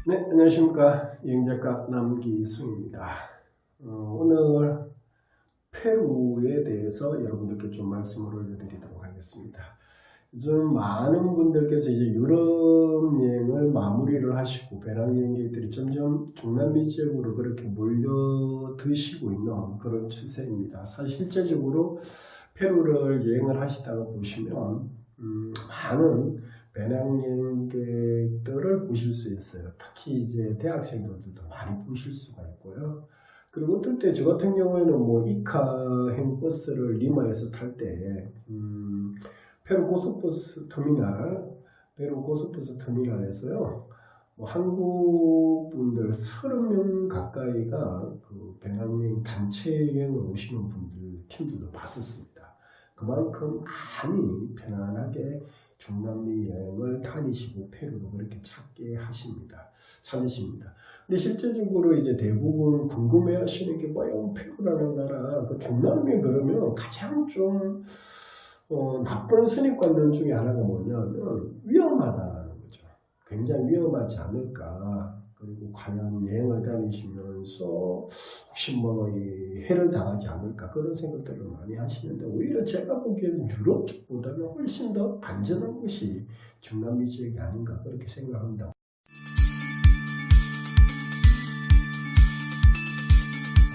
네, 안녕하십니까. 여행작가 남기승입니다. 오늘 페루에 대해서 여러분들께 좀 말씀을 올려드리도록 하겠습니다. 요즘 많은 분들께서 이제 유럽 여행을 마무리를 하시고 배낭여행객들이 점점 중남미 지역으로 그렇게 몰려드시고 있는 그런 추세입니다. 사실 실제적으로 페루를 여행을 하시다가 보시면 많은 배낭여행객들을 보실 수 있어요. 특히 이제 대학생들도 많이 보실 수가 있고요. 그리고 어떨 때 저 같은 경우에는 뭐 이카행 버스를 리마에서 탈 때 페루 고속버스 터미널에서요. 뭐 한국 분들 30명 가까이가 그 배낭여행 단체 여행을 오시는 분들 팀들도 봤었습니다. 그만큼 많이 편안하게 중남미 여행을 다니시고 페루로 그렇게 찾으십니다. 근데 실제적으로 이제 대부분 궁금해하시는 게 뭐야, 페루라는 나라, 그 중남미 그러면 가장 좀 나쁜 선입관들 중에 하나가 뭐냐면 위험하다는 거죠. 굉장히 위험하지 않을까. 그리고 과연 여행을 다니시면서 혹시 뭐 해를 당하지 않을까 그런 생각들을 많이 하시는데, 오히려 제가 보기에는 유럽 쪽보다는 훨씬 더 안전한 곳이 중남미 지역이 아닌가 그렇게 생각합니다.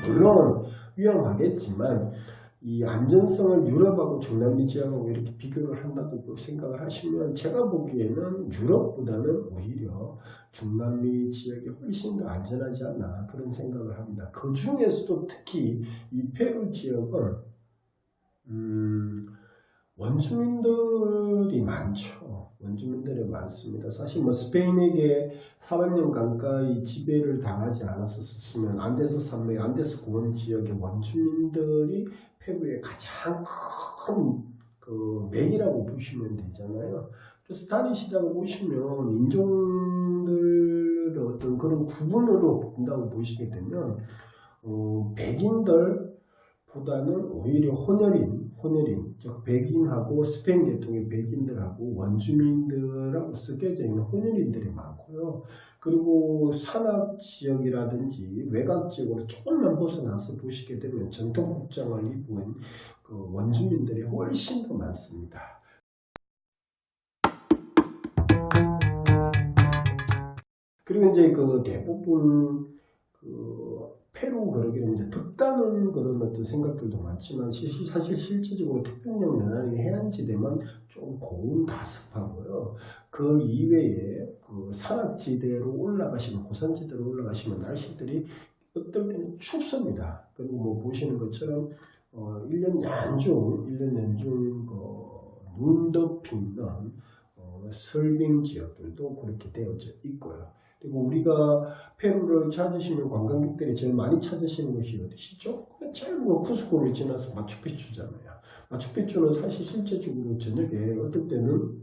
물론 위험하겠지만 이 안전성을 유럽하고 중남미 지역하고 이렇게 비교를 한다고 생각을 하시면, 제가 보기에는 유럽보다는 오히려 중남미 지역이 훨씬 더 안전하지 않나 그런 생각을 합니다. 그 중에서도 특히 이 페루 지역은 원주민들이 많죠. 원주민들이 많습니다. 사실 뭐 스페인에게 400년 가까이 지배를 당하지 않았었으면 안데스 산맥, 안데스 고원 지역의 원주민들이 페루의 가장 큰 그 맥이라고 보시면 되잖아요. 그래서 다니시다가 보시면 인종들의 어떤 그런 구분으로 본다고 보시게 되면 백인들보다는 오히려 혼혈인, 즉 백인하고 스페인 계통의 백인들하고 원주민들하고 섞여져 있는 혼혈인들이 많고요. 그리고 산악 지역이라든지 외곽 지역으로 조금만 벗어나서 보시게 되면 전통 복장을 입은 그 원주민들이 훨씬 더 많습니다. 그리고 이제 그 대부분 그 페루 그러기는 이제 덥다는 그런 어떤 생각들도 많지만, 사실 실질적으로 태평양 연안의 해안지대만 좀 고온 다습하고요. 그 이외에 그 산악지대로 올라가시면, 고산지대로 올라가시면 날씨들이 어떨 때는 춥습니다. 그리고 뭐 보시는 것처럼 1년 연중 눈 덮이는 설빙 지역들도 그렇게 되어져 있고요. 그리고 우리가 페루를 찾으시는 관광객들이 제일 많이 찾으시는 곳이 어디시죠? 제일 뭐 쿠스코를 지나서 마추픽추잖아요. 마추픽추는 사실 실제적으로 저녁에 어떨 때는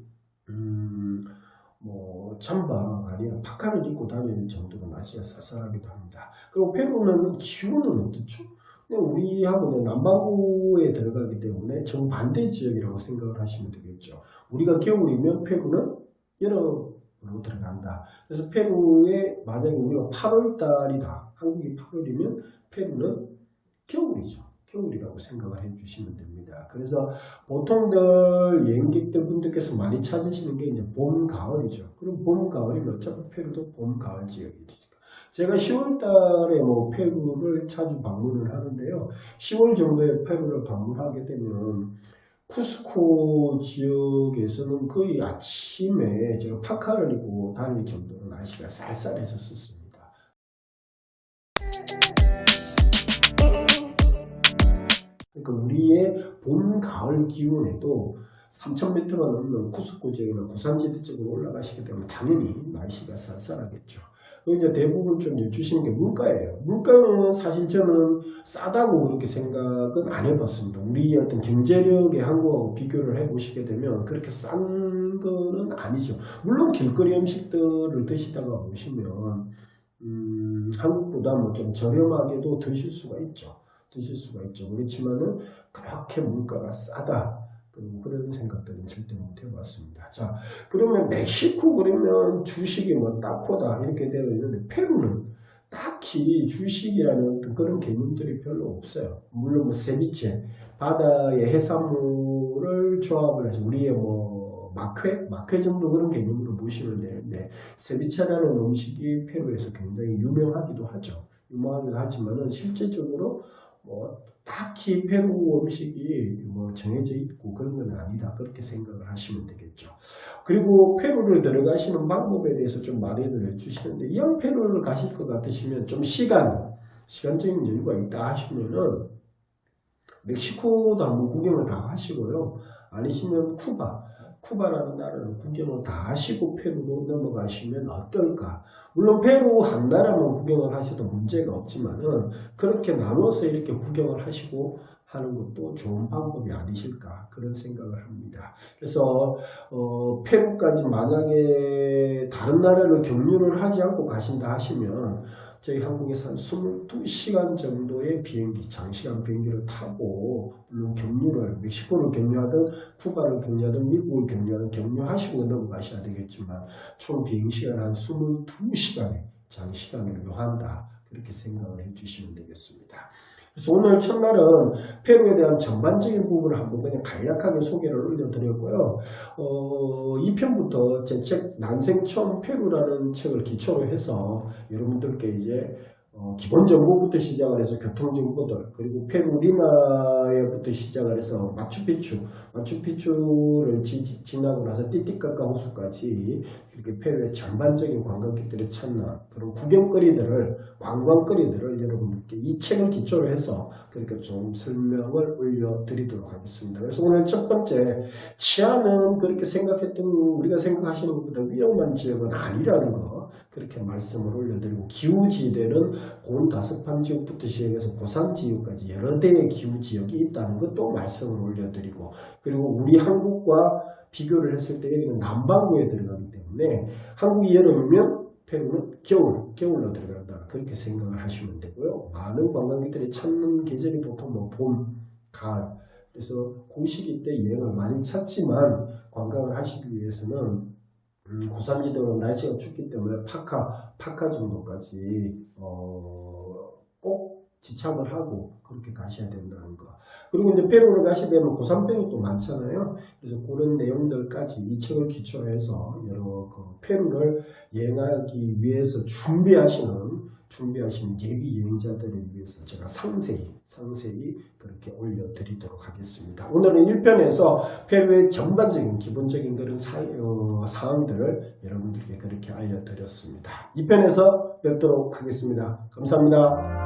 뭐 잠바가 아니라 파카를 입고 다니는 정도로 날씨가 쌀쌀하기도 합니다. 그리고 페루는 기온은 어떻죠? 우리하고는 남반구에 들어가기 때문에 정반대 지역이라고 생각을 하시면 되겠죠. 우리가 겨울이면 페루는 여름으로 들어간다. 그래서 페루에 만약에 우리가 8월 달이다. 한국이 8월이면 페루는 겨울이죠. 겨울이라고 생각을 해주시면 됩니다. 그래서 보통들 여행객들 분들께서 많이 찾으시는 게 이제 봄, 가을이죠. 그럼 봄, 가을이면 어차피 페루도 봄, 가을 지역이죠. 제가 10월 달에 뭐 페루를 자주 방문을 하는데요. 10월 정도에 페루를 방문하게 되면 쿠스코 지역에서는 거의 아침에 제가 파카를 입고 다닐 정도로 날씨가 쌀쌀했었습니다. 그러니까 우리의 봄, 가을 기온에도 3,000m가 넘는 쿠스코 지역이나 고산지대 쪽으로 올라가시게 되면 당연히 날씨가 쌀쌀하겠죠. 이제 대부분 좀 여쭈시는 게 물가예요. 물가는 사실 저는 싸다고 그렇게 생각은 안 해봤습니다. 우리 어떤 경제력의 한국하고 비교를 해보시게 되면 그렇게 싼 거는 아니죠. 물론 길거리 음식들을 드시다가 보시면 한국보다 뭐 좀 저렴하게도 드실 수가 있죠. 그렇지만은 그렇게 물가가 싸다, 그런 생각들은 절대 못 해봤습니다. 자, 그러면 멕시코 그러면 주식이 뭐 따코다 이렇게 되어 있는데 페루는 딱히 주식이라는 어떤 그런 개념들이 별로 없어요. 물론 뭐 세비체, 바다의 해산물을 조합을 해서 우리의 뭐 마쾌 정도 그런 개념으로 보시면 되는데 세비체라는 음식이 페루에서 굉장히 유명하기도 하죠. 유명하기도 하지만은 실제적으로 뭐 딱히 페루 음식이 뭐 정해져 있고 그런 건 아니다. 그렇게 생각을 하시면 되겠죠. 그리고 페루를 들어가시는 방법에 대해서 좀 마련을 해주시는데 이왕 페루를 가실 것 같으시면 좀 시간적인 여유가 있다 하시면은 멕시코도 한번 구경을 다 하시고요. 아니시면 쿠바라는 나라를 구경을 다 하시고 페루로 넘어가시면 어떨까? 물론 페루 한 나라만 구경을 하셔도 문제가 없지만은 그렇게 나눠서 이렇게 구경을 하시고 하는 것도 좋은 방법이 아니실까 그런 생각을 합니다. 그래서 페루까지 만약에 다른 나라를 경유를 하지 않고 가신다 하시면 저희 한국에서 한 22시간 정도의 비행기, 장시간 비행기를 타고 물론 경유를 멕시코를 경유하든 쿠바를 경유하든 미국을 경유하든 경유하시고 넘어가셔야 되겠지만 총 비행시간 한 22시간의 장시간을 요한다. 그렇게 생각을 해주시면 되겠습니다. 그래서 오늘 첫날은 페루에 대한 전반적인 부분을 한번 그냥 간략하게 소개를 올려드렸고요. 2편부터 제 책 난생 처음 페루라는 책을 기초로 해서 여러분들께 이제 기본 정보부터 시작을 해서 교통 정보들 그리고 페루 리마에부터 시작을 해서 마추픽추를 지나고 나서 띠띠까까 호수까지 이렇게 페루의 전반적인 관광객들이 찾는 그런 관광거리들을 여러분들께 이 책을 기초로 해서 그러니까 좀 설명을 올려드리도록 하겠습니다. 그래서 오늘 첫 번째 치안은 그렇게 우리가 생각하시는 것보다 위험한 지역은 아니라는 거 그렇게 말씀을 올려드리고 기후지대는 곤다스판 지역부터 시작해서 고산 지역까지 여러 대의 기후지역이 있다는 것도 말씀을 올려드리고 그리고 우리 한국과 비교를 했을 때 여기는 남반구에 들어가기 때문에 한국이 여름이면 페루는 겨울로 들어간다. 그렇게 생각을 하시면 되고요. 많은 관광객들이 찾는 계절이 보통 뭐 봄, 가을. 그래서 그 시기 때 여행을 많이 찾지만 관광을 하시기 위해서는 고산지대로 날씨가 춥기 때문에 파카 정도까지 꼭 지참을 하고 그렇게 가셔야 된다는 거. 그리고 이제 페루를 가시게 되면 고산병이 또 많잖아요. 그래서 그런 내용들까지 이 책을 기초로 해서 여러 페루를 여행하기 위해서 준비하시는 예비 여행자들을 위해서 제가 상세히 그렇게 올려드리도록 하겠습니다. 오늘은 1편에서 페루의 전반적인 기본적인 그런 사항들을 여러분들께 그렇게 알려드렸습니다. 2편에서 뵙도록 하겠습니다. 감사합니다.